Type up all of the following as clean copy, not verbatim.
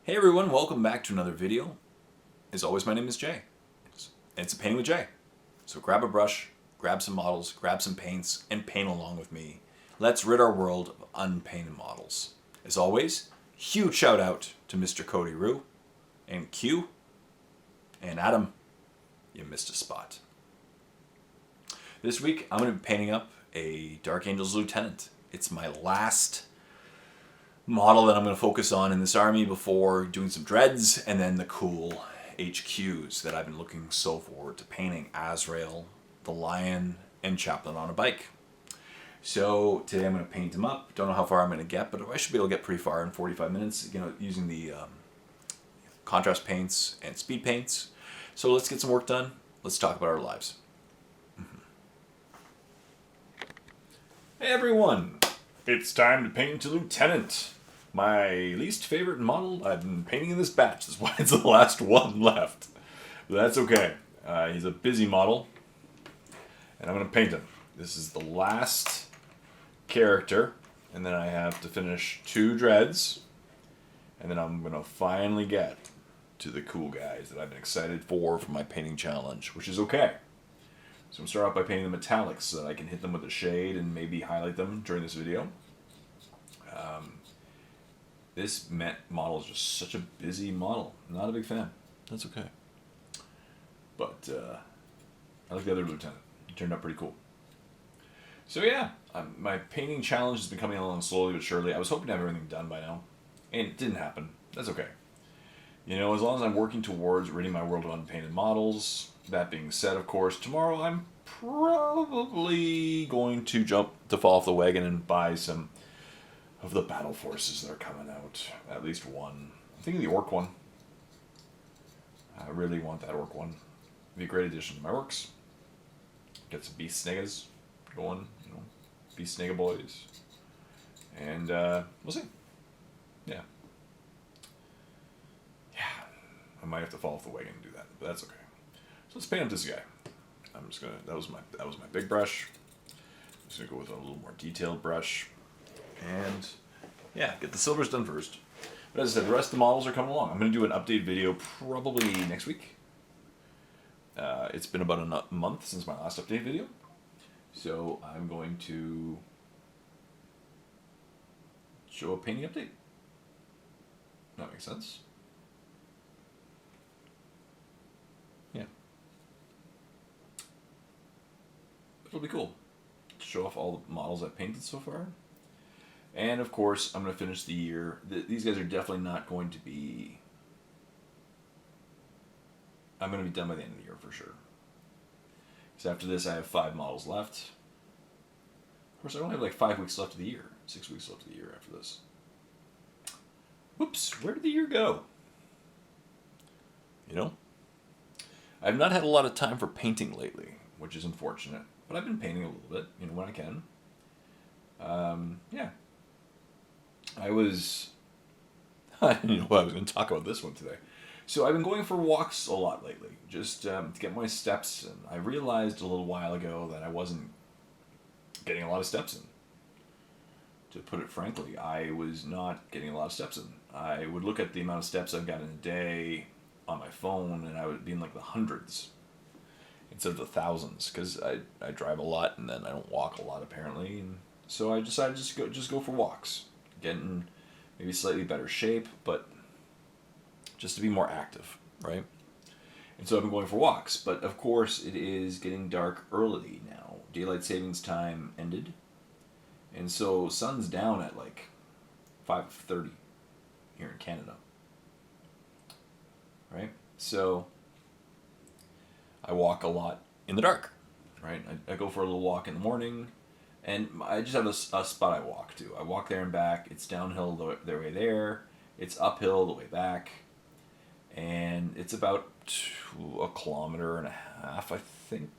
Hey everyone, welcome back to another video. As always, my name is Jay. It's a painting with Jay. So grab a brush, grab some models, grab some paints, and paint along with me. Let's rid our world of unpainted models. As always, huge shout out to Mr. Cody Rue, and Q, and Adam. You missed a spot. This week, I'm going to be painting up a Dark Angel's Lieutenant. It's my last model that I'm going to focus on in this army before doing some dreads and then the cool HQs that I've been looking so forward to painting: Azrael, the Lion, and Chaplain on a bike. So today I'm going to paint them up. Don't know how far I'm going to get, but I should be able to get pretty far in 45 minutes, using the contrast paints and speed paints. So let's get some work done. Let's talk about our lives. Hey everyone, it's time to paint a Lieutenant. My least favorite model I've been painting in this batch. That's why it's the last one left. But that's okay. He's a busy model, and I'm going to paint him. This is the last character, and then I have to finish 2 dreads, and then I'm going to finally get to the cool guys that I've been excited for my painting challenge, which is okay. So I'm going to start off by painting the metallics so that I can hit them with a shade and maybe highlight them during this video. This model is just such a busy model. Not a big fan. That's okay. But I like the other Lieutenant. He turned out pretty cool. So yeah, my painting challenge has been coming along slowly but surely. I was hoping to have everything done by now, and it didn't happen. That's okay. As long as I'm working towards ridding my world of unpainted models. That being said, of course, tomorrow I'm probably going to fall off the wagon and buy some of the battle forces that are coming out. At least one. I'm thinking the Orc one. I really want that Orc one. It'd be a great addition to my works. Get some Beast Snegas going, Beast Snega boys. And we'll see. Yeah. I might have to fall off the wagon and do that, but that's okay. So let's paint up this guy. I'm just gonna. That was my big brush. I'm just gonna go with a little more detailed brush, and yeah, get the silvers done first. But as I said, the rest of the models are coming along. I'm gonna do an update video probably next week. It's been about a month since my last update video, so I'm going to show a painting update. That makes sense. Yeah. It'll be cool to show off all the models I've painted so far. And of course, I'm going to finish the year. These guys are definitely not going to be... I'm going to be done by the end of the year for sure. Because after this, I have 5 models left. Of course, I only have like 5 weeks left of the year. 6 weeks left of the year after this. Whoops, where did the year go? I've not had a lot of time for painting lately, which is unfortunate. But I've been painting a little bit, when I can. Yeah. I didn't know I was going to talk about this one today. So I've been going for walks a lot lately, just to get my steps in. I realized a little while ago that I wasn't getting a lot of steps in. To put it frankly, I was not getting a lot of steps in. I would look at the amount of steps I've got in a day on my phone, and I would be in like the hundreds instead of the thousands, because I drive a lot and then I don't walk a lot apparently, and so I decided to just go for walks, get in maybe slightly better shape, but just to be more active, right? And so I've been going for walks, but of course it is getting dark early now. Daylight savings time ended, and so sun's down at like 5:30 here in Canada, right? So I walk a lot in the dark, right? I go for a little walk in the morning, and I just have a spot I walk to. I walk there and back. It's downhill the way there. It's uphill the way back. And it's about 1.5 kilometers, I think.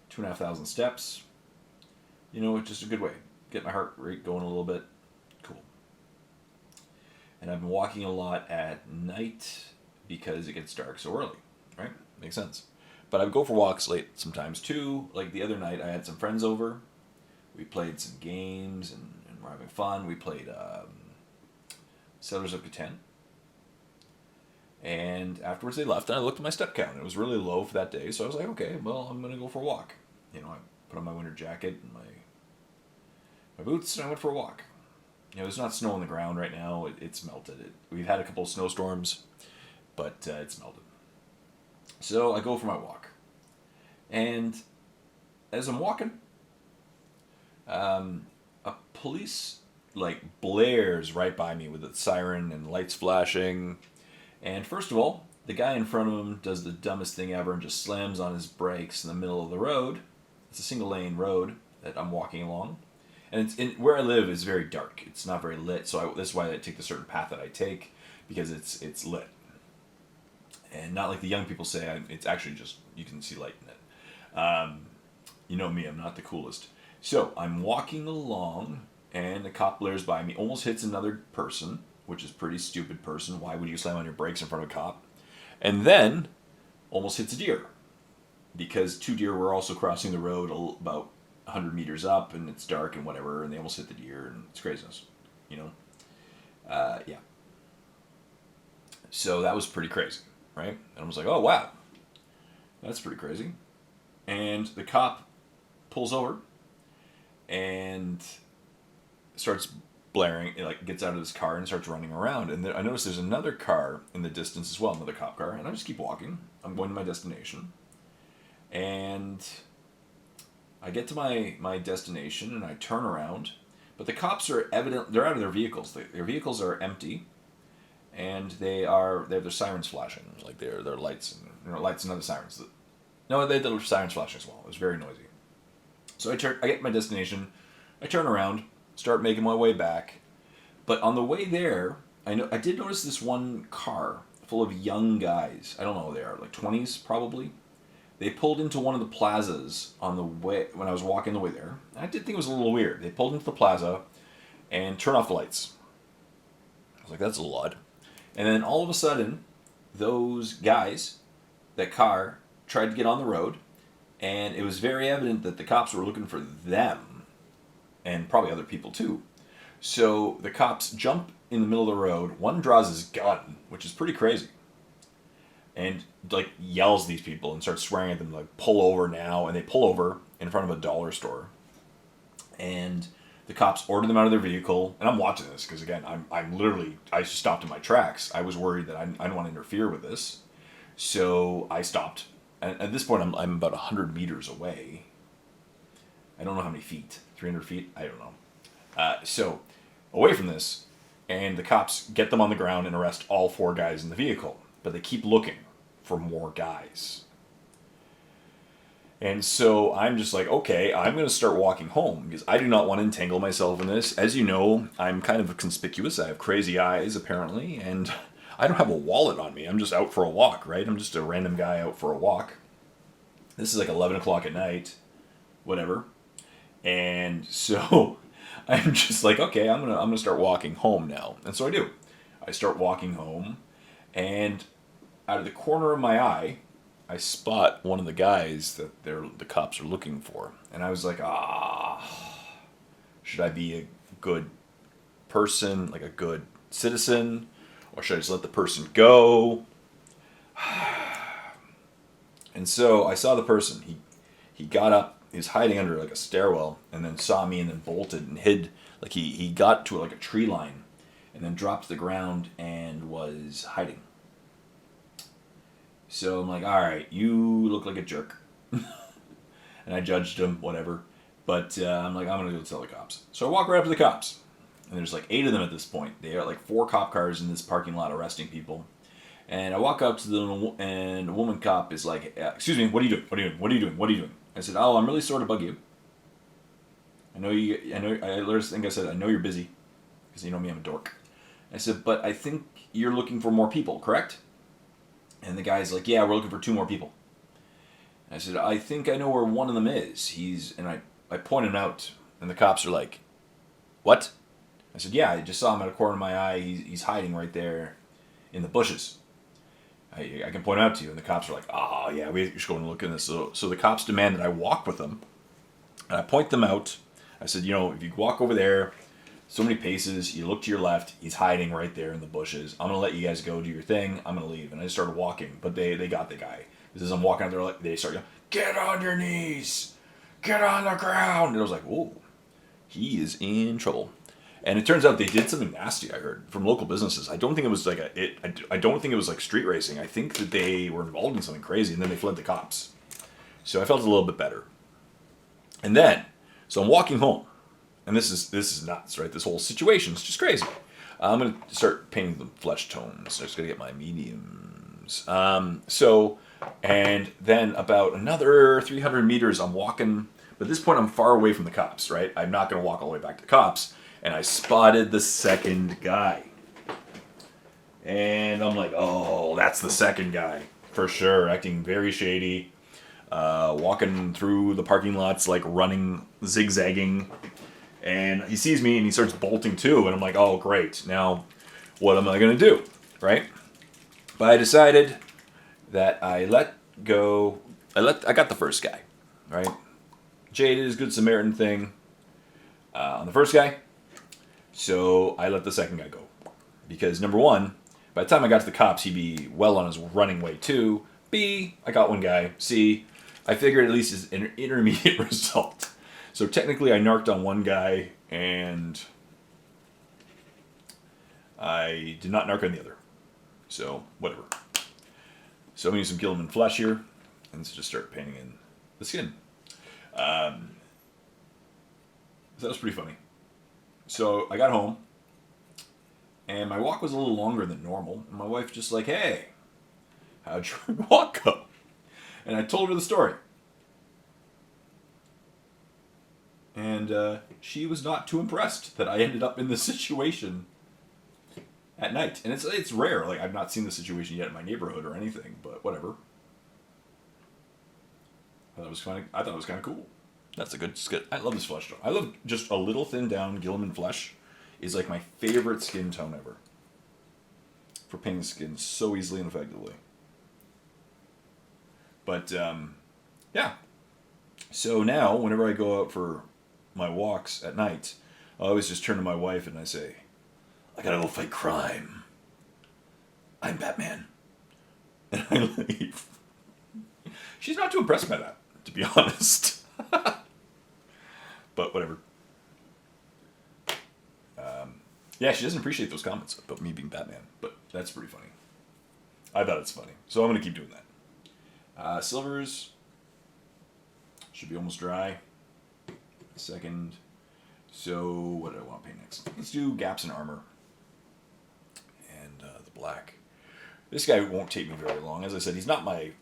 2,500 steps. It's just a good way. Get my heart rate going a little bit. Cool. And I've been walking a lot at night because it gets dark so early, right? Makes sense. But I would go for walks late sometimes too. Like the other night, I had some friends over. We played some games and we're having fun. We played Settlers of Catan, And afterwards they left, and I looked at my step count. It was really low for that day, so I was like, okay, well, I'm going to go for a walk. You know, I put on my winter jacket and my boots, and I went for a walk. You know, there's not snow on the ground right now. It's melted. We've had a couple of snowstorms, but it's melted. So I go for my walk. And as I'm walking, a police blares right by me with its siren and lights flashing. And first of all, the guy in front of him does the dumbest thing ever and just slams on his brakes in the middle of the road. It's a single lane road that I'm walking along. And where I live is very dark. It's not very lit, so that's why I take the certain path that I take, because it's lit. And not like the young people say, it's actually just, you can see light in it. You know me, I'm not the coolest. So I'm walking along, and the cop blares by me, almost hits another person, which is a pretty stupid person. Why would you slam on your brakes in front of a cop? And then almost hits a deer, because two deer were also crossing the road about 100 meters up, and it's dark and whatever, and they almost hit the deer, and it's craziness, you know? Yeah. So that was pretty crazy, right? And I was like, oh, wow, that's pretty crazy. And the cop pulls over and starts blaring, gets out of his car and starts running around. And I notice there's another car in the distance as well, another cop car, and I just keep walking. I'm going to my destination. And I get to my destination, and I turn around, but the cops are they're out of their vehicles. Their vehicles are empty, and they have their sirens flashing, like their lights, and lights and other sirens. No, they had their sirens flashing as well. It was very noisy. So I get to my destination, I turn around, start making my way back, but on the way there, I did notice this one car full of young guys. I don't know who they are, like 20s probably. They pulled into one of the plazas on the way when I was walking the way there. I did think it was a little weird. They pulled into the plaza and turned off the lights. I was like, that's a little odd. And then all of a sudden, those guys, that car, tried to get on the road, and it was very evident that the cops were looking for them, and probably other people too. So the cops jump in the middle of the road. One draws his gun, which is pretty crazy, and yells at these people and starts swearing at them, pull over now. And they pull over in front of a dollar store, and the cops order them out of their vehicle. And I'm watching this because, again, I stopped in my tracks. I was worried that I didn't want to interfere with this, so I stopped. And at this point, I'm about 100 meters away. I don't know how many feet, 300 feet, I don't know. So away from this, and the cops get them on the ground and arrest all four guys in the vehicle. But they keep looking for more guys. And so I'm just like, okay, I'm going to start walking home because I do not want to entangle myself in this. As you know, I'm kind of conspicuous. I have crazy eyes, apparently, and I don't have a wallet on me. I'm just out for a walk, right? I'm just a random guy out for a walk. This is like 11 o'clock at night, whatever. And so I'm just like, okay, I'm gonna start walking home now. And so I do. I start walking home, and out of the corner of my eye, I spot one of the guys that the cops are looking for. And I was like, should I be a good person, like a good citizen, or should I just let the person go? And so I saw the person. He got up. He was hiding under a stairwell, and then saw me, and then bolted and hid. He got to a tree line, and then dropped to the ground and was hiding. So I'm like, all right, you look like a jerk. And I judged him, whatever. But I'm like, I'm going to go tell the cops. So I walk right up to the cops. And there's 8 of them at this point. They are 4 cop cars in this parking lot arresting people. And I walk up to them, and a woman cop is like, excuse me, what are you doing? What are you doing? What are you doing? What are you doing? I said, oh, I'm really sorry to bug you. I know, I said, I know you're busy. Because you know me, I'm a dork. I said, but I think you're looking for more people, correct? And the guy's like, yeah, we're looking for 2 more people. And I said, I think I know where one of them is. And I point him out, and the cops are like, what? I said, yeah, I just saw him at a corner of my eye. He's hiding right there in the bushes. I can point out to you. And the cops are like, oh, yeah, we should go and look in this. So the cops demand that I walk with them. And I point them out. I said, if you walk over there so many paces. You look to your left. He's hiding right there in the bushes. I'm gonna let you guys go do your thing. I'm gonna leave. And I just started walking, but they got the guy. Because as I'm walking out there, like they start yelling, "Get on your knees, get on the ground!" And I was like, "Whoa, he is in trouble." And it turns out they did something nasty. I heard from local businesses. I don't think it was like I don't think it was like street racing. I think that they were involved in something crazy, and then they fled the cops. So I felt a little bit better. And then, so I'm walking home. And this is nuts, right? This whole situation is just crazy. I'm going to start painting the flesh tones. I'm just going to get my mediums. And then about another 300 meters, I'm walking. But at this point, I'm far away from the cops, right? I'm not going to walk all the way back to the cops. And I spotted the second guy. And I'm like, oh, that's the second guy. For sure, acting very shady. Walking through the parking lots, like running, zigzagging. And he sees me and he starts bolting too. And I'm like, oh, great. Now, what am I going to do? Right? But I decided that I let go. I got the first guy. Right? Jay did his Good Samaritan thing on the first guy. So I let the second guy go. Because number one, by the time I got to the cops, he'd be well on his running way too. B, I got one guy. C, I figured at least it's an intermediate result. So technically I narked on one guy, and I did not narc on the other. So, whatever. So I'm going to use some Gilliman flesh here, and let's just start painting in the skin. So that was pretty funny. So I got home, and my walk was a little longer than normal, and my wife just like, hey, how'd your walk go? And I told her the story. And she was not too impressed that I ended up in this situation at night. And it's rare. Like, I've not seen this situation yet in my neighborhood or anything, but whatever. I thought it was kind of cool. That's a good skit. I love this flesh tone. I love just a little thin down Gilliman flesh is like my favorite skin tone ever. For painting skin so easily and effectively. But, yeah. So now, whenever I go out for my walks at night, I always just turn to my wife and I say, I gotta go fight crime. I'm Batman. And I leave. She's not too impressed by that, to be honest. But whatever. Yeah, she doesn't appreciate those comments about me being Batman, but that's pretty funny. I thought it's funny, so I'm gonna keep doing that. Silvers should be almost dry. Second. So what do I want to paint next? Let's do gaps in armor. And the black. This guy won't take me very long. As I said, he's not my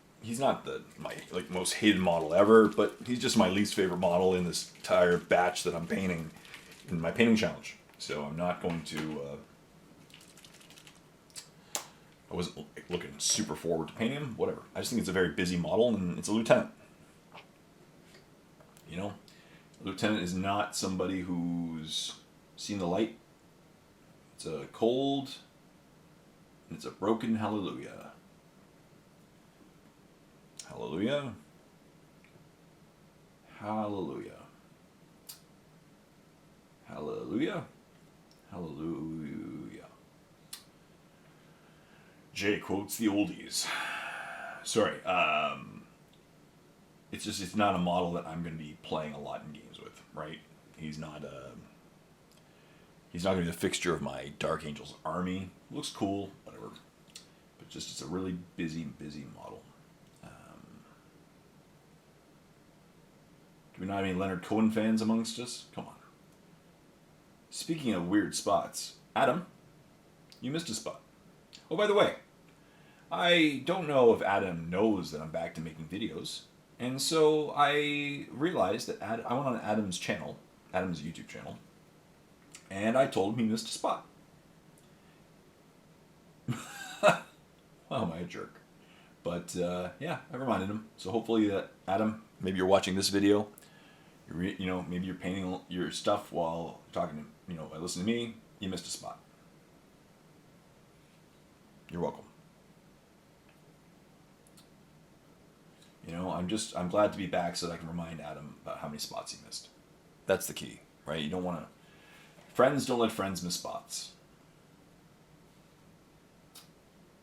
like most hated model ever, but he's just my least favorite model in this entire batch that I'm painting in my painting challenge. So I'm not going to I wasn't looking super forward to painting him, whatever. I just think it's a very busy model, and it's a lieutenant. You know? A lieutenant is not somebody who's seen the light. It's a cold, and it's a broken hallelujah. Hallelujah. Hallelujah. Hallelujah. Hallelujah. Jay quotes the oldies. Sorry, it's not a model that I'm going to be playing a lot in games with, right? He's not going to be the fixture of my Dark Angels army. Looks cool, whatever. But just it's a really busy model. Do we not have any Leonard Cohen fans amongst us? Come on. Speaking of weird spots, Adam, you missed a spot. Oh, by the way, I don't know if Adam knows that I'm back to making videos, and so I realized that I went on Adam's channel, Adam's YouTube channel, and I told him he missed a spot. Wow, am I a jerk? But yeah, I reminded him. So hopefully, Adam, maybe you're watching this video. Maybe you're painting your stuff while talking to, while listening to me. You missed a spot. You're welcome. I'm glad to be back so that I can remind Adam about how many spots he missed. That's the key, right? You don't want to Friends don't let friends miss spots.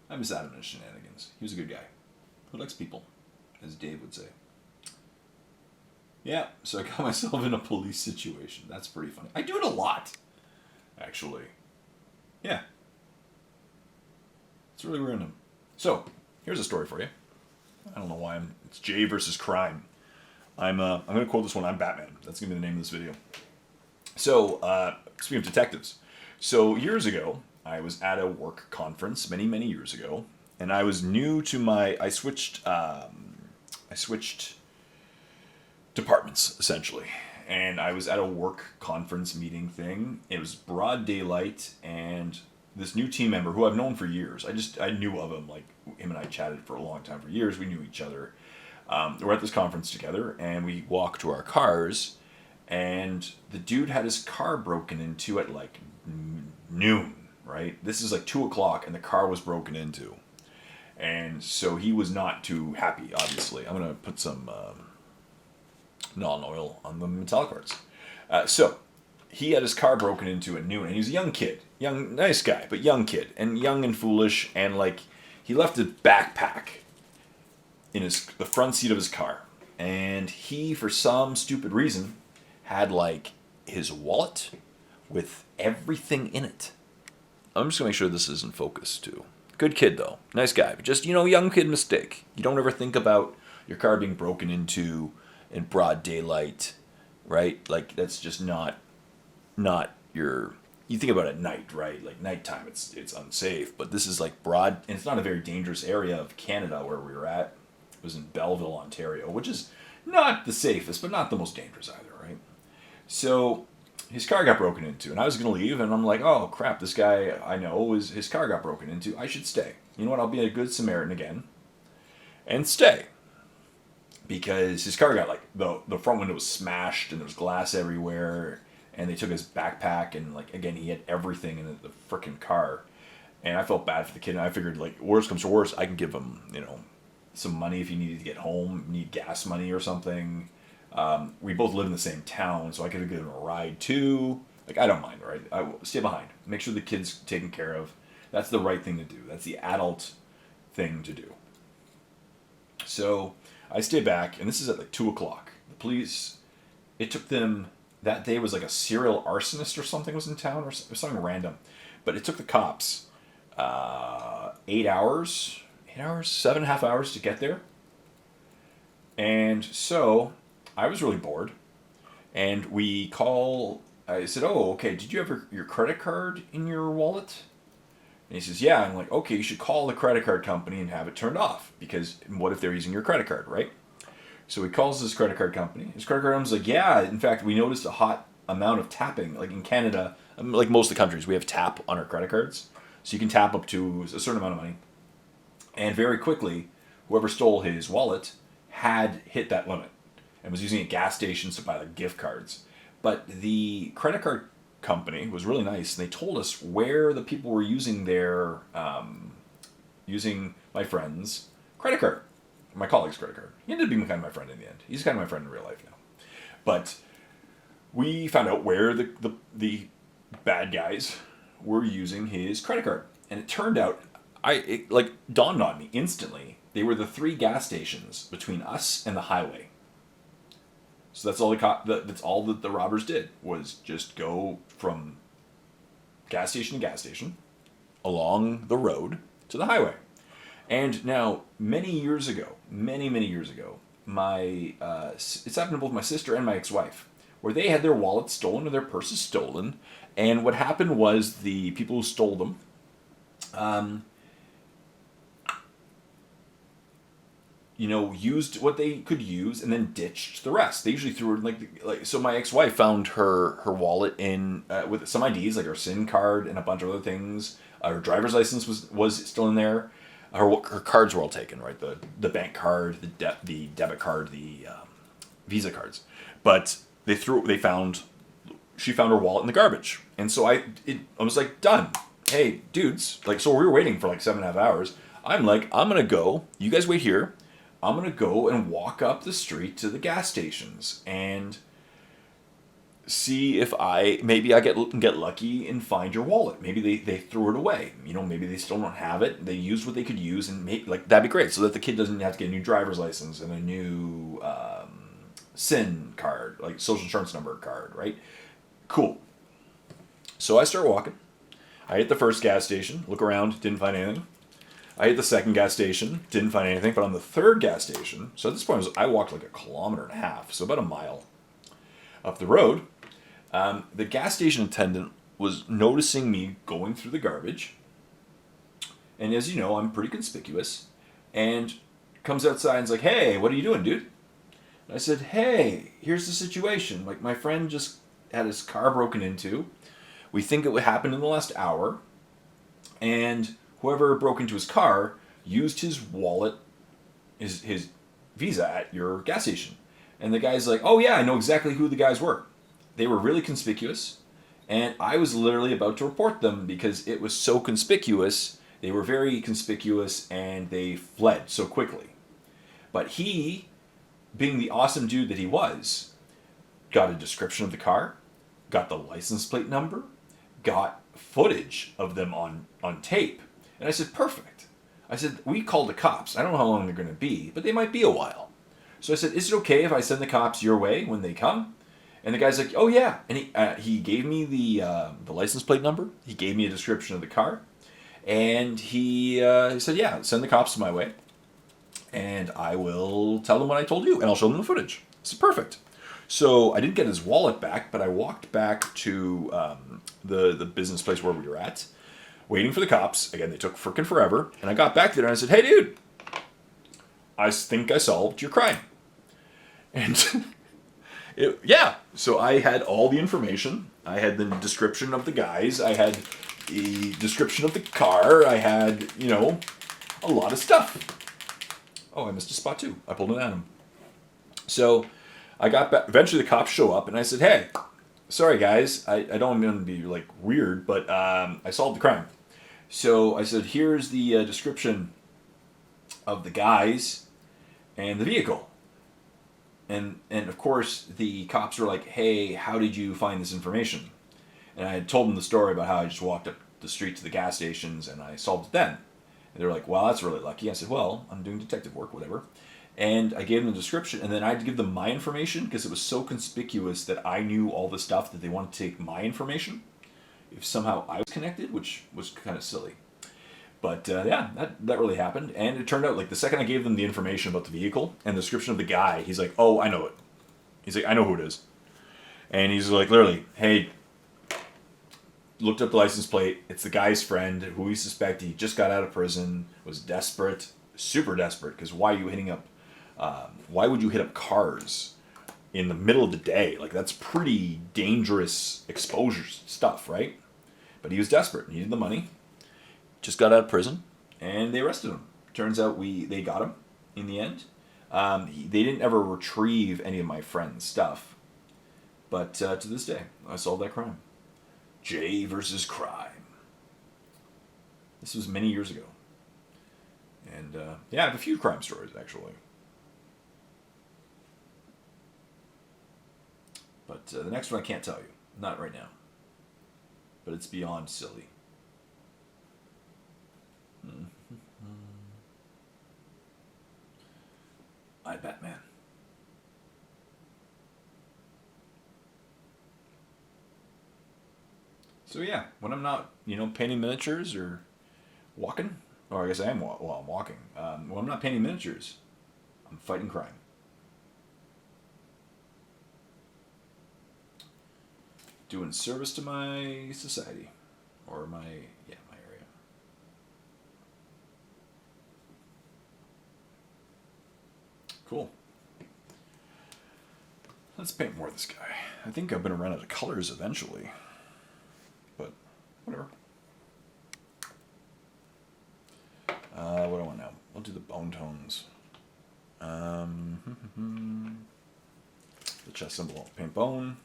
I miss Adam and his shenanigans. He was a good guy who likes people, as Dave would say. Yeah, so I got myself in a police situation. That's pretty funny. I do it a lot, actually. Yeah. It's really random. So, here's a story for you. I don't know why it's Jay versus crime. I'm going to quote this one. I'm Batman. That's going to be the name of this video. So, speaking of detectives. So, years ago, I was at a work conference many, many years ago, and I was new to I switched departments, essentially. And I was at a work conference meeting thing. It was broad daylight, and this new team member who I've known for years, I knew of him, like him and I chatted for a long time, for years, we knew each other. We're at this conference together, and we walk to our cars, and the dude had his car broken into at like noon, right? This is like 2 o'clock, and the car was broken into. And so he was not too happy, obviously. I'm going to put some non-oil on the metallic parts. So he had his car broken into at noon, and he was a young kid. Nice guy, but young kid. And young and foolish, and like, he left a backpack in the front seat of his car. And he, for some stupid reason, had like his wallet with everything in it. I'm just going to make sure this is in focus, too. Good kid, though. Nice guy. But just, young kid mistake. You don't ever think about your car being broken into in broad daylight, right? Like, that's just not your... You think about it at night, right? Like, nighttime, it's unsafe. But this is, like, broad... And it's not a very dangerous area of Canada where we were at. It was in Belleville, Ontario, which is not the safest, but not the most dangerous either, right? So... his car got broken into, and I was going to leave, and I'm like, oh, crap, this guy I know, his car got broken into. I should stay. You know what? I'll be a good Samaritan again and stay. Because his car got, like, the front window was smashed, and there was glass everywhere, and they took his backpack, and, like, again, he had everything in the frickin' car. And I felt bad for the kid, and I figured, like, worst comes to worst, I can give him, some money if he needed to get home, need gas money or something. We both live in the same town, so I could have given him a ride too. Like, I don't mind, right? I will stay behind. Make sure the kid's taken care of. That's the right thing to do. That's the adult thing to do. So I stay back, and this is at like 2 o'clock. The police, it took them, that day was like a serial arsonist or something was in town, or something random. But it took the cops 8 hours, 7.5 hours to get there. And so... I was really bored, and I said, oh, okay, did you have your credit card in your wallet? And he says, yeah. I'm like, okay, you should call the credit card company and have it turned off, because what if they're using your credit card, right? So he calls his credit card company. His credit card company's like, yeah, in fact, we noticed a hot amount of tapping. Like in Canada, like most of the countries, we have tap on our credit cards. So you can tap up to a certain amount of money. And very quickly, whoever stole his wallet had hit that limit and was using a gas station to buy like gift cards. But the credit card company was really nice, and they told us where the people were using their, using my friend's credit card, my colleague's credit card. He ended up being kind of my friend in the end. He's kind of my friend in real life now. But we found out where the bad guys were using his credit card. And it turned out, it like dawned on me instantly, they were the 3 gas stations between us and the highway. So that's all that the robbers did, was just go from gas station to gas station along the road to the highway. And now, many years ago, many years ago, it's happened to both my sister and my ex-wife, where they had their wallets stolen or their purses stolen. And what happened was the people who stole them, used what they could use and then ditched the rest. They usually threw it so my ex-wife found her wallet in with some IDs, like her SIN card and a bunch of other things. Her driver's license was still in there. Her cards were all taken, right? The bank card, the debit card, the Visa cards. But she found her wallet in the garbage. And so I was like, done. Hey, dudes, so we were waiting for 7.5 hours. I'm like, I'm gonna go. You guys wait here. I'm going to go and walk up the street to the gas stations. And see if maybe I get lucky and find your wallet. Maybe they threw it away. You know, maybe they still don't have it. They used what they could use, and like that'd be great, so that the kid doesn't have to get a new driver's license and a new SIN card, like social insurance number card, right? Cool. So I start walking. I hit the first gas station, look around, didn't find anything. I hit the second gas station, didn't find anything. But on the third gas station, so at this point I walked like 1.5 kilometers, so about a mile up the road. The gas station attendant was noticing me going through the garbage. And as you know, I'm pretty conspicuous. And comes outside and's like, "Hey, what are you doing, dude?" And I said, "Hey, here's the situation. Like, my friend just had his car broken into. We think it would happen in the last hour. And whoever broke into his car used his wallet, his Visa at your gas station." And the guy's like, "Oh yeah, I know exactly who the guys were. They were really conspicuous. And I was literally about to report them because it was so conspicuous. They were very conspicuous and they fled so quickly. But he, being the awesome dude that he was, got a description of the car, got the license plate number, got footage of them on tape." And I said, "Perfect." I said, "We called the cops. I don't know how long they're going to be, but they might be a while." So I said, "Is it okay if I send the cops your way when they come?" And the guy's like, "Oh yeah." And he gave me the license plate number. He gave me a description of the car. And he said, "Yeah, send the cops my way. And I will tell them what I told you, and I'll show them the footage." I said, "Perfect." So I didn't get his wallet back, but I walked back to the business place where we were at, waiting for the cops. Again, they took frickin' forever. And I got back there and I said, "Hey, dude, I think I solved your crime." And yeah, so I had all the information. I had the description of the guys. I had the description of the car. I had, a lot of stuff. Oh, I missed a spot too. I pulled an atom. So I got back. Eventually the cops show up and I said, "Hey, sorry guys. I don't mean to be like weird, but I solved the crime." So I said, "Here's the description of the guys and the vehicle." And of course the cops were like, "Hey, how did you find this information?" And I had told them the story about how I just walked up the street to the gas stations and I solved it then. And they were like, "Well, that's really lucky." I said, "Well, I'm doing detective work, whatever." And I gave them the description, and then I had to give them my information because it was so conspicuous that I knew all the stuff that they wanted to take my information if somehow I was connected, which was kind of silly. But yeah, that really happened. And it turned out, like, the second I gave them the information about the vehicle and the description of the guy, he's like, "Oh, I know it." He's like, "I know who it is." And he's like, literally, "Hey, looked up the license plate. It's the guy's friend who we suspect he just got out of prison, was desperate, super desperate, because why would you hit up cars in the middle of the day? Like, that's pretty dangerous exposure stuff, right?" But he was desperate, needed the money, just got out of prison, and they arrested him. Turns out they got him in the end. They didn't ever retrieve any of my friend's stuff. But to this day, I solved that crime. Jay versus crime. This was many years ago. And yeah, I have a few crime stories, actually. But the next one I can't tell you. Not right now. But it's beyond silly. I Batman. So yeah, when I'm not, painting miniatures or walking, or I guess I am while I'm walking. When I'm not painting miniatures, I'm fighting crime. Doing service to my society, or my area. Cool. Let's paint more of this guy. I think I'm gonna run out of colors eventually, but whatever. What do I want now? We'll do the bone tones. The chest symbol, I'll paint bone.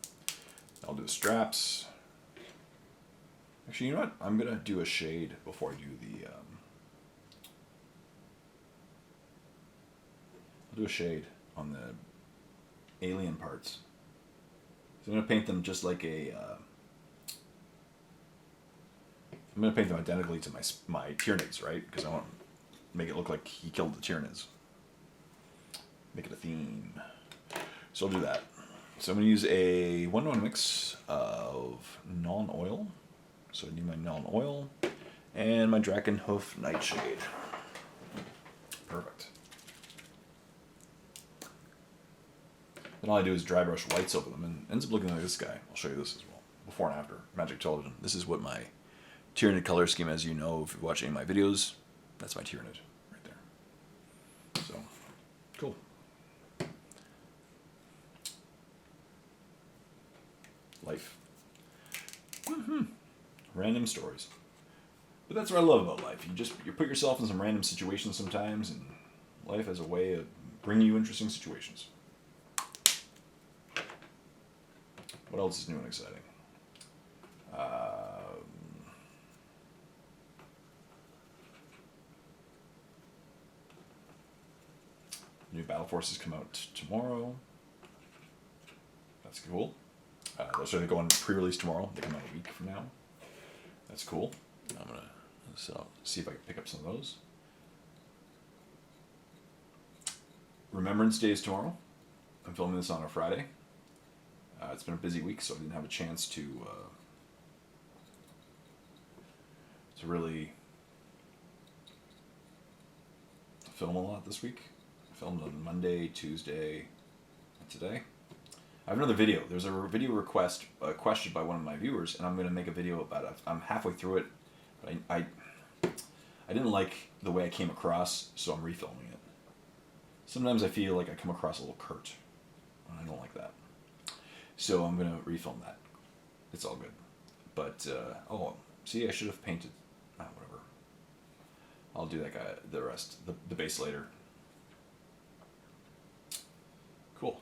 I'll do the straps. Actually, you know what? I'm gonna do a shade before I do the. I'll do a shade on the alien parts. So I'm going to paint them just like a... I'm going to paint them identically to my Tyranids, right? Because I want to make it look like he killed the Tyranids. Make it a theme. So I'll do that. So I'm going to use a 1-to-1 mix of non-oil. So I need my non-oil and my Drakenhoof Nightshade. Perfect. Then all I do is dry brush whites over them and ends up looking like this guy. I'll show you this as well. Before and after. Magic Television. This is what my Tyranid color scheme, as you know, if you watch any of my videos, that's my Tyranid right there. So, cool. Life. Random stories. But that's what I love about life. You put yourself in some random situations sometimes, and life has a way of bringing you interesting situations. What else is new and exciting? New Battle Forces come out tomorrow. That's cool. So they go on pre-release tomorrow. They come out a week from now. That's cool. I'm gonna see if I can pick up some of those. Remembrance Day is tomorrow. I'm filming this on a Friday. It's been a busy week, so I didn't have a chance to really film a lot this week. I filmed on Monday, Tuesday, and today. I have another video. There's a video request, a question by one of my viewers, and I'm going to make a video about it. I'm halfway through it, but I didn't like the way I came across, so I'm refilming it. Sometimes I feel like I come across a little curt, and I don't like that. So I'm going to refilm that. It's all good. But, oh, see, I should have painted, whatever. I'll do that guy, the rest, the base later. Cool.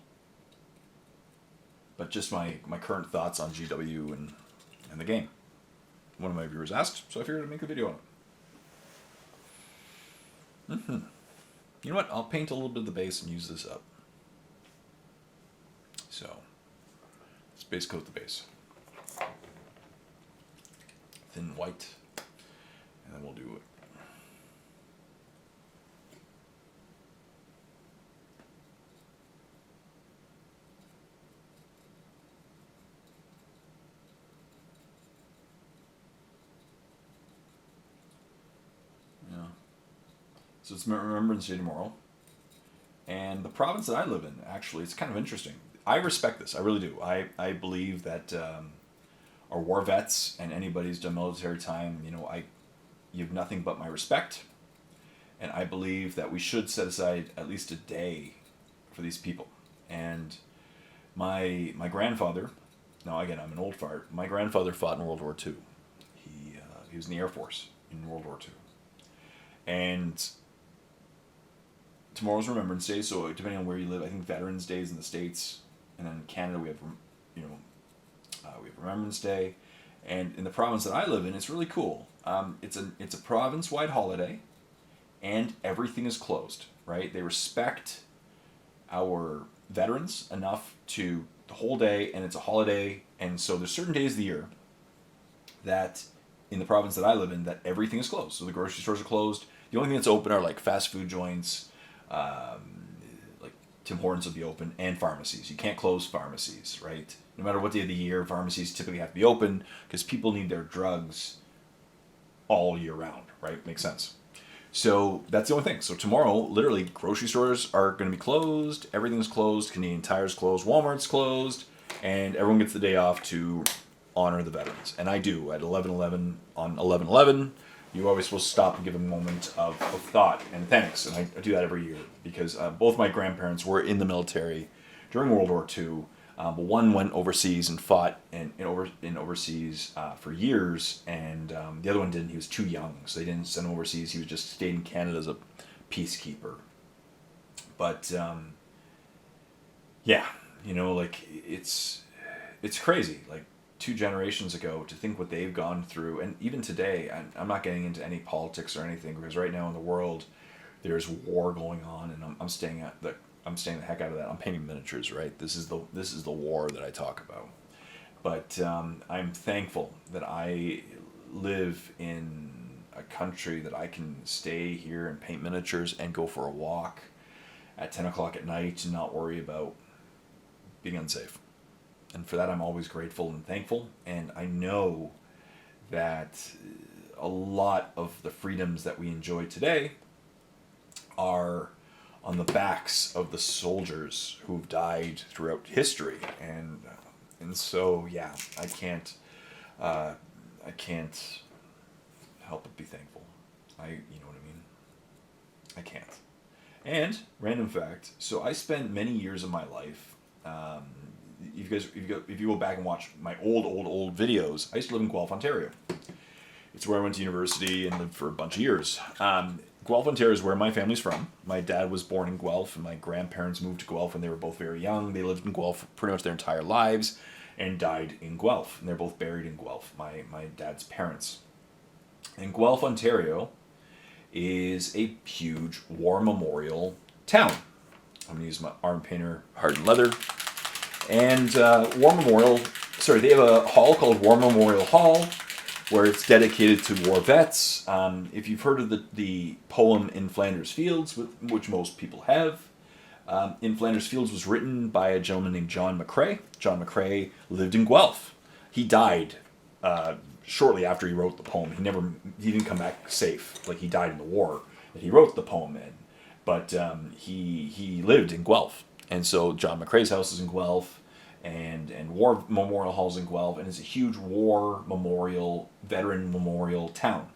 But just my current thoughts on GW and the game. One of my viewers asked, so I figured I'd make a video on it. You know what? I'll paint a little bit of the base and use this up. So, let's base coat the base. Thin white. And then we'll do it. So it's Remembrance Day tomorrow. And the province that I live in, actually, it's kind of interesting. I respect this. I really do. I believe that our war vets and anybody who's done military time, you have nothing but my respect. And I believe that we should set aside at least a day for these people. And my grandfather, now again, I'm an old fart, my grandfather fought in World War II. He was in the Air Force in World War II. And tomorrow's Remembrance Day, so depending on where you live, I think Veterans Day is in the States, and then in Canada we have, we have Remembrance Day, and in the province that I live in, it's really cool. It's a province-wide holiday, and everything is closed. Right? They respect our veterans enough to the whole day, and it's a holiday, and so there's certain days of the year that in the province that I live in that everything is closed. So the grocery stores are closed. The only thing that's open are like fast food joints. Like Tim Hortons will be open, and pharmacies. You can't close pharmacies, right? No matter what day of the year, pharmacies typically have to be open because people need their drugs all year round, right? Makes sense. So that's the only thing. So tomorrow, literally, grocery stores are going to be closed. Everything's closed. Canadian Tire's closed. Walmart's closed. And everyone gets the day off to honor the veterans. And I do. At 11/11 on 11/11, you're always supposed to stop and give a moment of thought and thanks. And I do that every year because both my grandparents were in the military during World War II. But one went overseas and fought in overseas for years, and the other one didn't. He was too young, so they didn't send him overseas. He was just stayed in Canada as a peacekeeper. But yeah, it's crazy. Like 2 generations ago, to think what they've gone through, and even today, I'm not getting into any politics or anything because right now in the world, there's war going on, and I'm I'm staying the heck out of that. I'm painting miniatures, right? This is the war that I talk about. But I'm thankful that I live in a country that I can stay here and paint miniatures and go for a walk at 10 o'clock at night and not worry about being unsafe. And for that, I'm always grateful and thankful. And I know that a lot of the freedoms that we enjoy today are on the backs of the soldiers who've died throughout history. And so, yeah, I can't help but be thankful. You know what I mean? I can't. And random fact. So I spent many years of my life. If you go back and watch my old videos, I used to live in Guelph, Ontario. It's where I went to university and lived for a bunch of years. Guelph, Ontario is where my family's from. My dad was born in Guelph, and my grandparents moved to Guelph when they were both very young. They lived in Guelph pretty much their entire lives and died in Guelph. And they're both buried in Guelph, my dad's parents. And Guelph, Ontario is a huge war memorial town. I'm going to use my arm painter hardened leather. And they have a hall called War Memorial Hall, where it's dedicated to war vets. If you've heard of the poem In Flanders Fields, which most people have, In Flanders Fields was written by a gentleman named John McCrae. John McCrae lived in Guelph. He died shortly after he wrote the poem. He didn't come back safe. Like, he died in the war that he wrote the poem in. But he lived in Guelph. And so John McCrae's house is in Guelph, and War Memorial Hall's in Guelph, and it's a huge war memorial, veteran memorial town.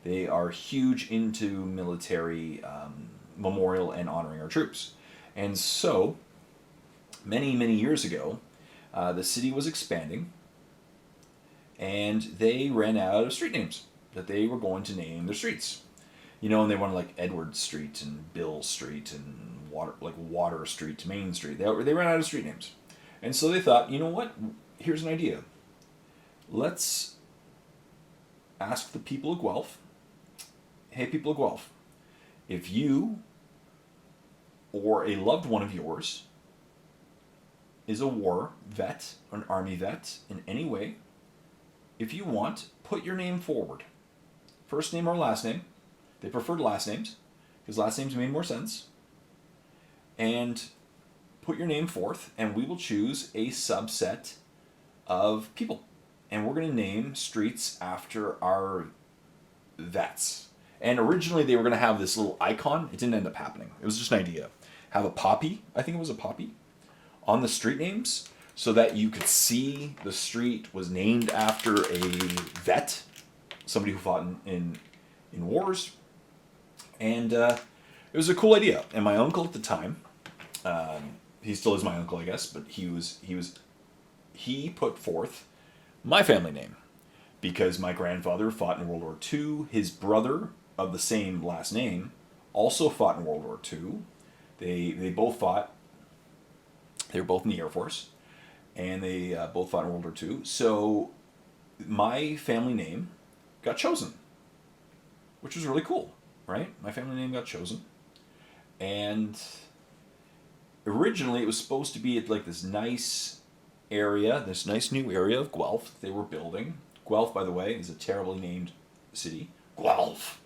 They are huge into military memorial and honoring our troops. And so, many, many years ago, the city was expanding, and they ran out of street names that they were going to name their streets. You know, and they wanted like Edward Street and Bill Street and Water Street, Main Street. They ran out of street names. And so they thought, you know what? Here's an idea. Let's ask the people of Guelph, hey, people of Guelph, if you or a loved one of yours is a war vet, an army vet in any way, if you want, put your name forward. First name or last name. They preferred last names, because last names made more sense. And put your name forth, and we will choose a subset of people. And we're going to name streets after our vets. And originally they were going to have this little icon. It didn't end up happening. It was just an idea. Have a poppy, I think it was a poppy, on the street names, so that you could see the street was named after a vet, somebody who fought in wars. And it was a cool idea. And my uncle at the time, he still is my uncle, I guess, but he put forth my family name, because my grandfather fought in World War II. His brother of the same last name also fought in World War II. They both fought. They were both in the Air Force, and they both fought in World War II. So my family name got chosen, which was really cool, right? My family name got chosen, and originally it was supposed to be at like this nice area, this nice new area of Guelph that they were building. Guelph, by the way, is a terribly named city. Guelph.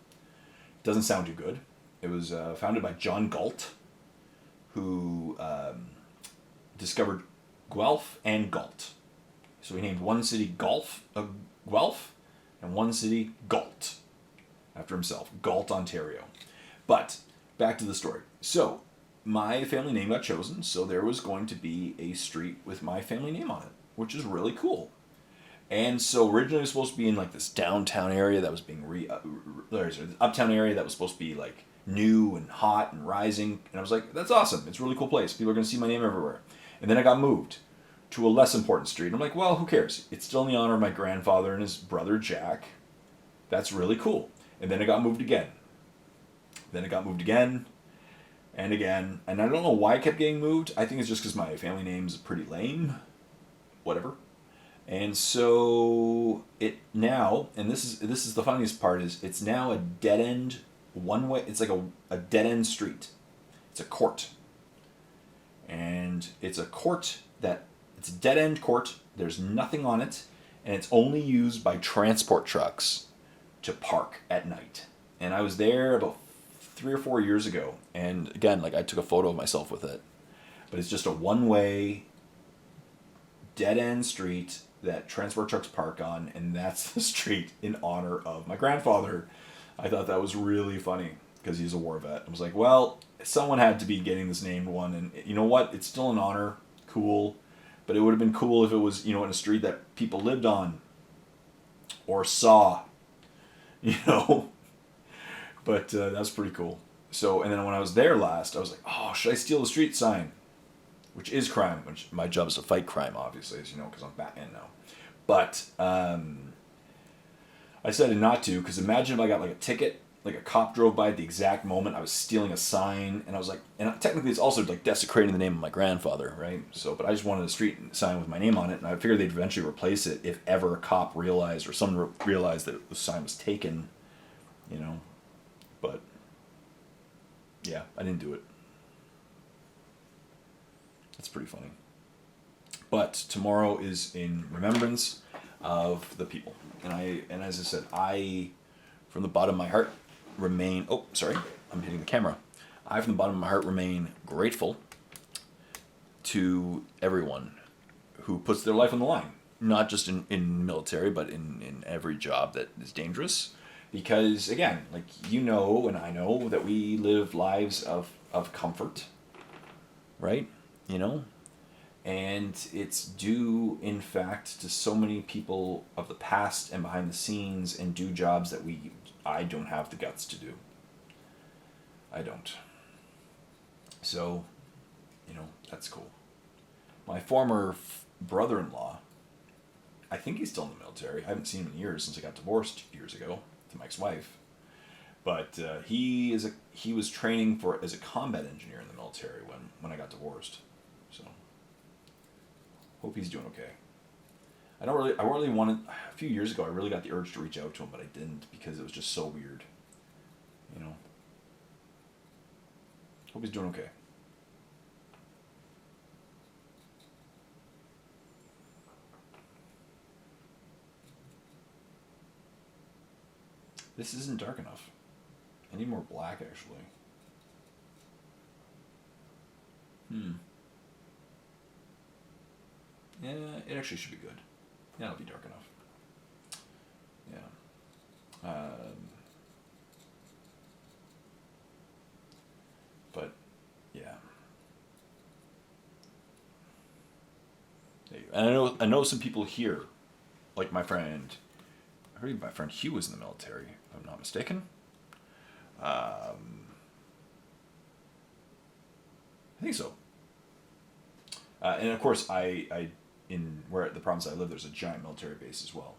Doesn't sound too good. It was founded by John Galt, who discovered Guelph and Galt. So he named one city Guelph, and one city Galt, after himself. Galt, Ontario. But back to the story. So my family name got chosen, so there was going to be a street with my family name on it, which is really cool. And so originally it was supposed to be in like this downtown area that was being uptown area that was supposed to be like new and hot and rising. And I was like, that's awesome. It's a really cool place. People are going to see my name everywhere. And then I got moved to a less important street. And I'm like, well, who cares? It's still in the honor of my grandfather and his brother Jack. That's really cool. And then it got moved again. Then it got moved again and again. And I don't know why I kept getting moved. I think it's just because my family name's pretty lame. Whatever. And so it now, and this is the funniest part, is it's now a dead end one way. It's like a dead end street. It's a court. And it's a court it's a dead-end court. There's nothing on it, and it's only used by transport trucks to park at night. And I was there about 3 or 4 years ago, and again, like I took a photo of myself with it. But it's just a one-way, dead-end street that transport trucks park on, and that's the street in honor of my grandfather. I thought that was really funny because he's a war vet. I was like, well, someone had to be getting this named one, and you know what? It's still an honor. Cool. But it would have been cool if it was, in a street that people lived on or saw, But that's pretty cool. So, and then when I was there last, I was like, oh, should I steal the street sign? Which is crime. Which my job is to fight crime, obviously, as you know, because I'm Batman now. But I decided not to, because imagine if I got like a ticket, like a cop drove by at the exact moment I was stealing a sign, and I was like, and technically it's also like desecrating the name of my grandfather, right? So, but I just wanted a street sign with my name on it, and I figured they'd eventually replace it if ever a cop realized or someone realized that the sign was taken, But yeah, I didn't do it. That's pretty funny. But tomorrow is in remembrance of the people, and as I said, I, from the bottom of my heart, remain. Oh, sorry, I'm hitting the camera. I, from the bottom of my heart, remain grateful to everyone who puts their life on the line, not just in military, but in every job that is dangerous. Because again, like and I know that we live lives of comfort, right? And it's due, in fact, to so many people of the past and behind the scenes and do jobs that I don't have the guts to do. I don't. So, that's cool. My former brother-in-law, I think he's still in the military. I haven't seen him in years since I got divorced years ago to my ex-wife. But he was training as a combat engineer in the military when I got divorced. So, hope he's doing okay. I really wanted, a few years ago, I really got the urge to reach out to him, but I didn't because it was just so weird. Hope he's doing okay. This isn't dark enough. I need more black, actually. Yeah, it actually should be good. Yeah, it'll be dark enough. Yeah. But, yeah. There you go. And I know some people here, like my friend, I heard my friend Hugh was in the military, if I'm not mistaken. I think so. And of course, where at the province I live, there's a giant military base as well.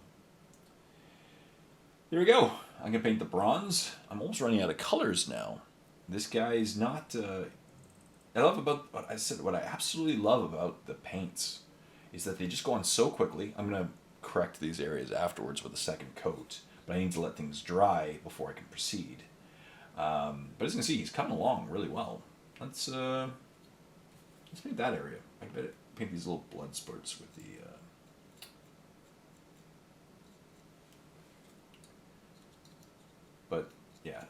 There we go. I'm gonna paint the bronze. I'm almost running out of colors now. This guy's not. I love about what I said. What I absolutely love about the paints is that they just go on so quickly. I'm gonna correct these areas afterwards with a second coat, but I need to let things dry before I can proceed. But as you can see, he's coming along really well. Let's paint that area. I bet it. Paint these little blood spurts with the. But yeah,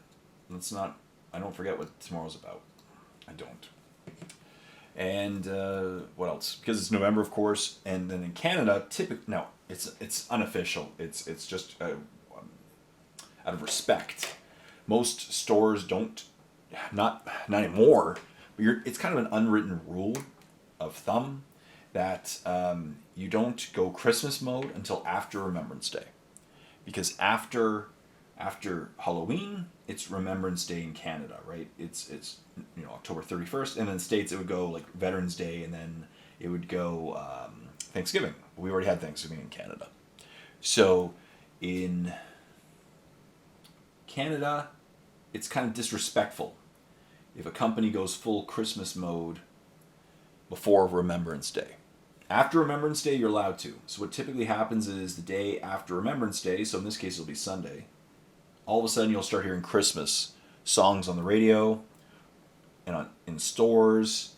let's not. I don't forget what tomorrow's about. I don't. And what else? Because it's November, of course, and then in Canada, no, it's unofficial. It's just out of respect. Most stores don't, not anymore. But it's kind of an unwritten rule of thumb that you don't go Christmas mode until after Remembrance Day, because after Halloween, it's Remembrance Day in Canada, right? It's October 31st, and then in the States it would go like Veterans Day, and then it would go Thanksgiving. We already had Thanksgiving in Canada. So in Canada, it's kind of disrespectful if a company goes full Christmas mode before Remembrance Day. After Remembrance Day, you're allowed to. So what typically happens is the day after Remembrance Day, so in this case it'll be Sunday, all of a sudden you'll start hearing Christmas songs on the radio and in stores.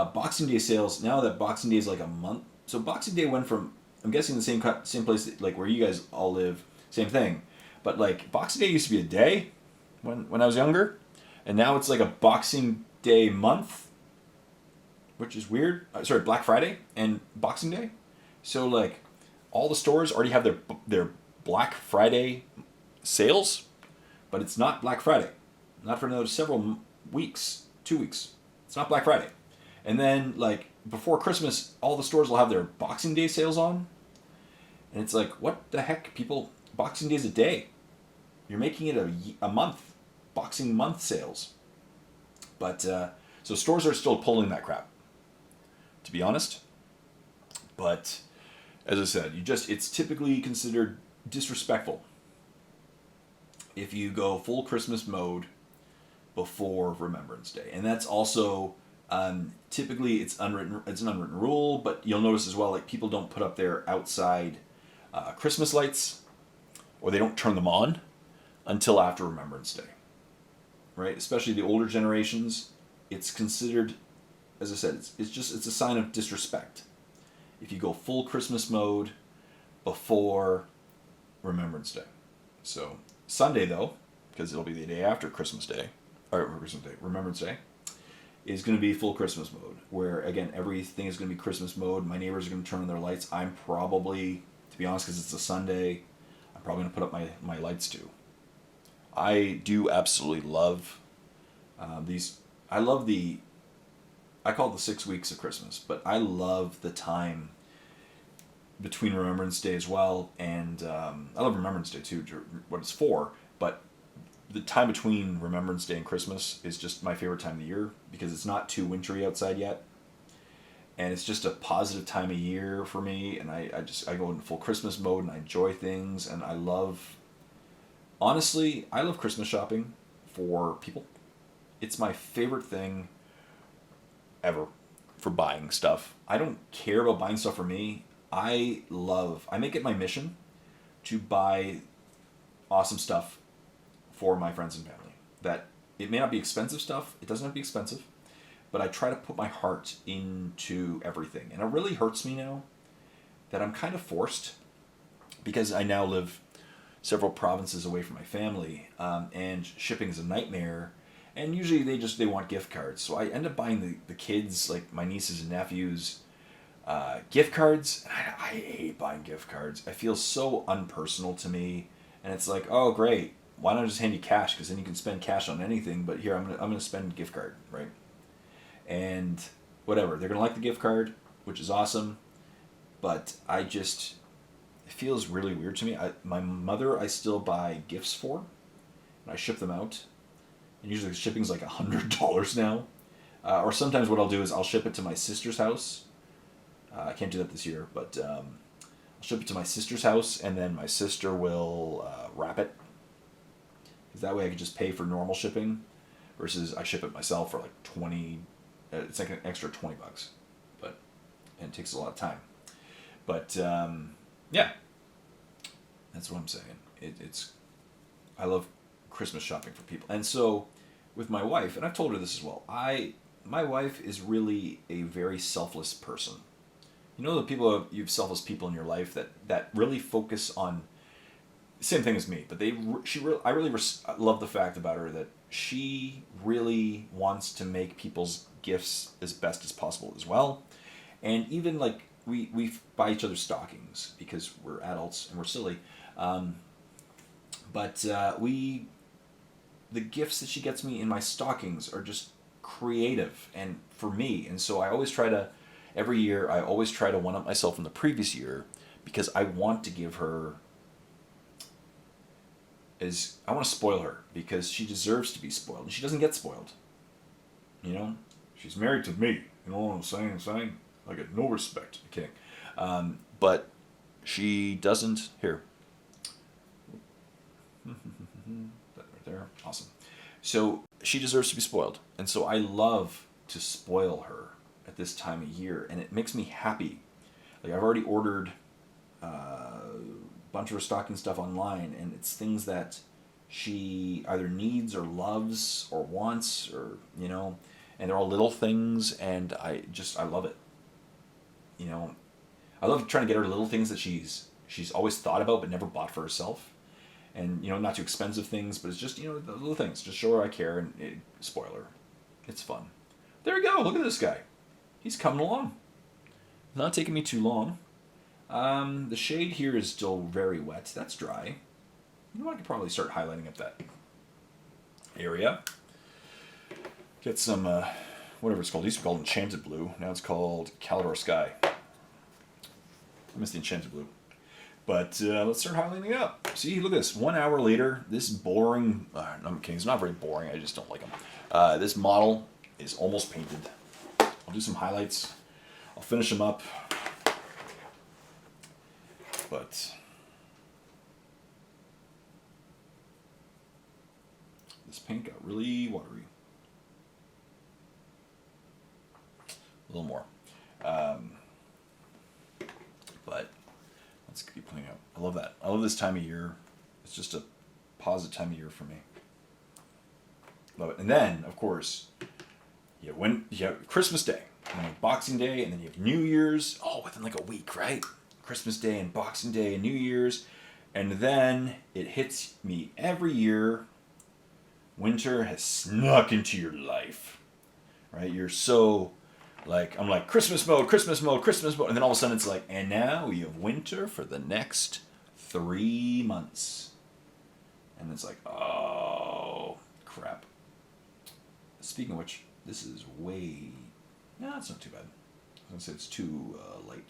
Boxing Day sales, now that Boxing Day is like a month. So Boxing Day went from, I'm guessing the same place like where you guys all live, same thing. But like Boxing Day used to be a day when I was younger, and now it's like a Boxing Day month, which is weird. Sorry, Black Friday and Boxing Day. So like all the stores already have their Black Friday sales, but it's not Black Friday. Not for another several weeks, 2 weeks. It's not Black Friday. And then, like, before Christmas, all the stores will have their Boxing Day sales on. And it's like, what the heck, people? Boxing Day's a day. You're making it a month. Boxing month sales. But, so stores are still pulling that crap, to be honest. But, as I said, it's typically considered disrespectful if you go full Christmas mode before Remembrance Day. And that's also... typically it's an unwritten rule, but you'll notice as well, like people don't put up their outside Christmas lights, or they don't turn them on until after Remembrance Day, right? Especially the older generations, it's considered, as I said, it's a sign of disrespect if you go full Christmas mode before Remembrance Day. So Sunday though, because it'll be the day after Christmas Day, or Remembrance Day, is going to be full Christmas mode, where, again, everything is going to be Christmas mode. My neighbors are going to turn on their lights. I'm probably, to be honest, because it's a Sunday, I'm probably going to put up my lights too. I do absolutely love these. I call it the 6 weeks of Christmas, but I love the time between Remembrance Day as well, and I love Remembrance Day too, what it's for, but the time between Remembrance Day and Christmas is just my favorite time of the year because it's not too wintry outside yet. And it's just a positive time of year for me. And I go into full Christmas mode and I enjoy things. And honestly, I love Christmas shopping for people. It's my favorite thing ever for buying stuff. I don't care about buying stuff for me. I make it my mission to buy awesome stuff for my friends and family. That it may not be expensive stuff, it doesn't have to be expensive, but I try to put my heart into everything. And it really hurts me now that I'm kind of forced, because I now live several provinces away from my family, and shipping is a nightmare, and usually they want gift cards. So I end up buying the kids, like my nieces and nephews, gift cards. I hate buying gift cards. I feel so unpersonal to me, and it's like, oh great, why don't I just hand you cash? Because then you can spend cash on anything. But here, I'm gonna spend a gift card, right? And whatever, they're gonna like the gift card, which is awesome. But it feels really weird to me. My mother, I still buy gifts for, and I ship them out. And usually the shipping's like $100 now. Or sometimes what I'll do is I'll ship it to my sister's house. I can't do that this year, but I'll ship it to my sister's house, and then my sister will wrap it. That way I can just pay for normal shipping versus I ship it myself for like 20, it's like an extra $20, and it takes a lot of time. But yeah, that's what I'm saying. I love Christmas shopping for people. And so with my wife, and I've told her this as well, my wife is really a very selfless person. You know, you've selfless people in your life that really focus on same thing as me, but I really love the fact about her that she really wants to make people's gifts as best as possible as well. And even like we buy each other stockings because we're adults and we're silly. But the gifts that she gets me in my stockings are just creative and for me. And so every year I always try to one-up myself from the previous year, because I want to give her I want to spoil her, because she deserves to be spoiled, and she doesn't get spoiled. You know, she's married to me. You know what I'm saying? I get no respect. I'm kidding. But she doesn't. Here. That right there. Awesome. So she deserves to be spoiled, and so I love to spoil her at this time of year, and it makes me happy. Like I've already ordered bunch of her stocking stuff online, and it's things that she either needs or loves or wants, or and they're all little things, and I love it. You know, I love trying to get her little things that she's always thought about but never bought for herself, and you know, not too expensive things, but it's just, you know, the little things. Just show her I care, and spoiler, it's fun. There we go. Look at this guy. He's coming along. Not taking me too long. The shade here is still very wet. That's dry. You know, I could probably start highlighting up that area. Get some, whatever it's called. It used to be called Enchanted Blue. Now it's called Calidor Sky. I miss the Enchanted Blue. But let's start highlighting it up. See, look at this. 1 hour later, this boring... I'm kidding. It's not very boring. I just don't like them. This model is almost painted. I'll do some highlights. I'll finish them up. But... this paint got really watery. A little more. But let's keep playing out. I love that. I love this time of year. It's just a positive time of year for me. Love it. And then, of course, you have Christmas Day, and then you have Boxing Day, and then you have New Year's. Oh, within like a week, right? Christmas Day and Boxing Day and New Year's. And then it hits me every year. Winter has snuck into your life, right? You're so, like, I'm like, Christmas mode, Christmas mode, Christmas mode. And then all of a sudden it's like, and now we have winter for the next 3 months. And it's like, oh, crap. Speaking of which, this is way, no, it's not too bad. I was going to say it's too light.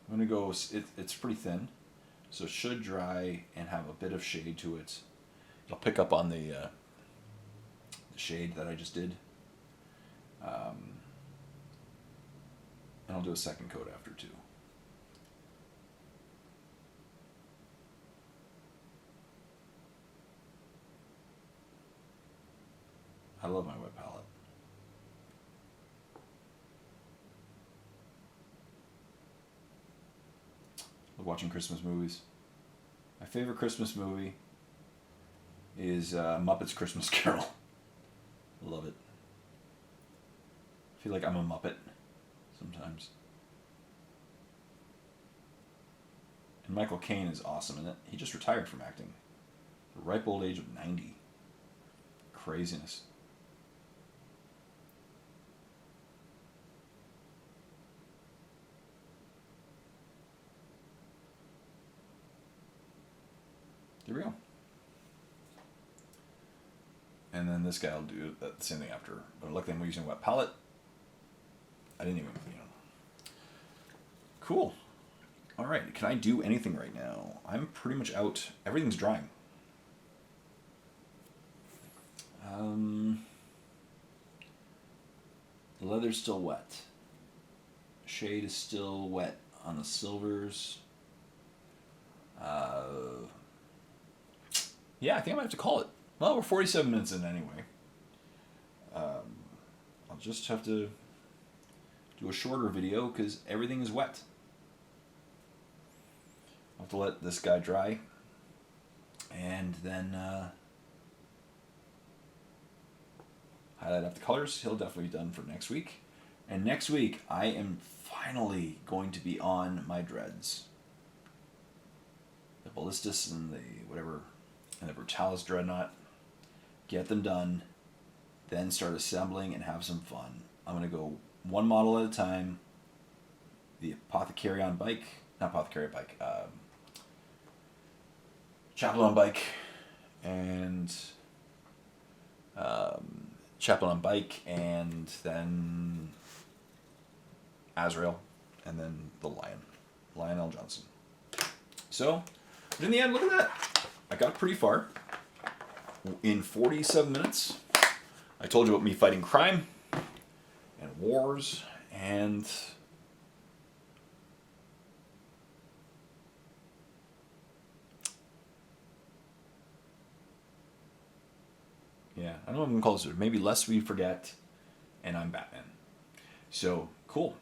I'm going to go, it's pretty thin, so it should dry and have a bit of shade to it. It'll pick up on the shade that I just did. And I'll do a second coat after too. I love my wet palette. Love watching Christmas movies. My favorite Christmas movie is Muppets Christmas Carol. Love it. I feel like I'm a Muppet sometimes. And Michael Caine is awesome in it. He just retired from acting. At the ripe old age of 90. Craziness. There we go. And then this guy will do the same thing after. But luckily I'm using a wet palette. I didn't even, you know. Cool. All right, can I do anything right now? I'm pretty much out. Everything's drying. The leather's still wet. Shade is still wet on the silvers. Yeah, I think I might have to call it. Well, we're 47 minutes in anyway. I'll just have to do a shorter video because everything is wet. I'll have to let this guy dry. And then highlight up the colors. He'll definitely be done for next week. And next week, I am finally going to be on my dreads. The Ballistus and the whatever, and the Brutalis Dreadnought. Get them done. Then start assembling and have some fun. I'm going to go one model at a time. The Apothecary on bike. Not Apothecary bike. Chaplain on bike. And Chaplain on bike. And then Azrael. And then the Lion. Lionel Johnson. So, but in the end, look at that. I got pretty far. In 47 minutes. I told you about me fighting crime and wars and yeah, I don't know what I'm going to call this. Maybe Lest We Forget and I'm Batman. So, cool.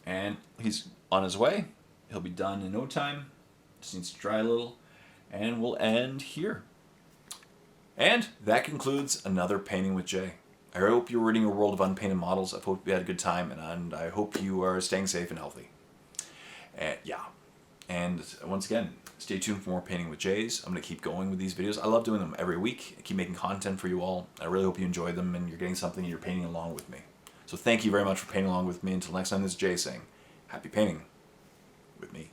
And he's on his way. He'll be done in no time. Just needs to dry a little. And we'll end here. And that concludes another Painting with Jay. I hope you're reading a world of unpainted models. I hope you had a good time, and I hope you are staying safe and healthy. And yeah. And once again, stay tuned for more Painting with Jays. I'm going to keep going with these videos. I love doing them every week. I keep making content for you all. I really hope you enjoy them and you're getting something and you're painting along with me. So thank you very much for painting along with me. Until next time, this is Jay saying, happy painting with me.